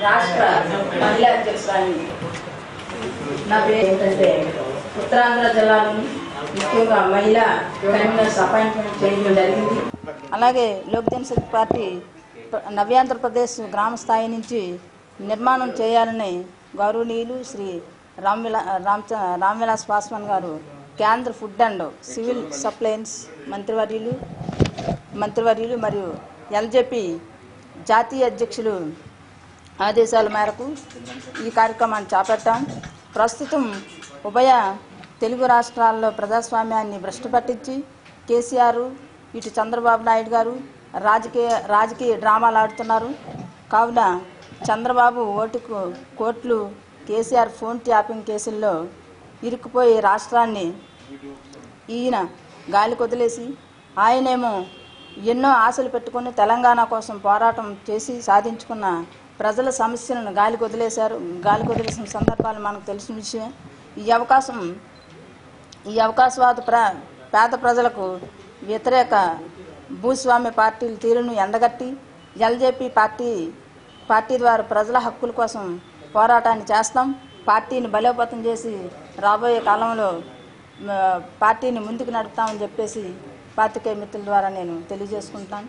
రాష్ట్ర మహిళా అధ్యక్షురాలు నా పేరు ఏంటంటే ఉత్తరాంధ్ర జిల్లాలోని ముఖ్యంగా మహిళా కన్వీనర్స్ అపాయింట్మెంట్ చేయడం జరిగింది. అలాగే లోక్ జనశక్తి పార్టీ నవ్యాంధ్రప్రదేశ్ గ్రామ స్థాయి నుంచి నిర్మాణం చేయాలని గౌరవనీయులు శ్రీ రామ్విలాస్ పాస్వాన్ గారు కేంద్ర ఫుడ్ అండ్ సివిల్ సప్లైన్స్ మంత్రివర్యులు మరియు ఎల్జేపీ జాతీయ అధ్యక్షులు ఆదేశాల మేరకు ఈ కార్యక్రమాన్ని చేపట్టాం. ప్రస్తుతం ఉభయ తెలుగు రాష్ట్రాల్లో ప్రజాస్వామ్యాన్ని భ్రష్టు పట్టించి కేసీఆర్ ఇటు చంద్రబాబు నాయుడు గారు రాజకీయ డ్రామాలు ఆడుతున్నారు. కావున చంద్రబాబు కోర్టులు కేసీఆర్ ఫోన్ ట్యాపింగ్ కేసుల్లో ఇరుక్కుపోయి రాష్ట్రాన్ని ఈయన గాలికి వదిలేసి ఆయనేమో ఎన్నో ఆశలు పెట్టుకుని తెలంగాణ కోసం పోరాటం చేసి సాధించుకున్న ప్రజల సమస్యలను గాలికి వదిలేసిన సందర్భాలు మనకు తెలిసిన విషయమే. ఈ అవకాశవాద పేద ప్రజలకు వ్యతిరేక భూస్వామ్య పార్టీల తీరును ఎండగట్టి ఎల్జేపీ పార్టీ ద్వారా ప్రజల హక్కుల కోసం పోరాటాన్ని చేస్తాం. పార్టీని బలోపేతం చేసి రాబోయే కాలంలో పార్టీని ముందుకు నడుపుతామని చెప్పేసి పాత్రికేయ మిత్రుల ద్వారా నేను తెలియజేసుకుంటాను.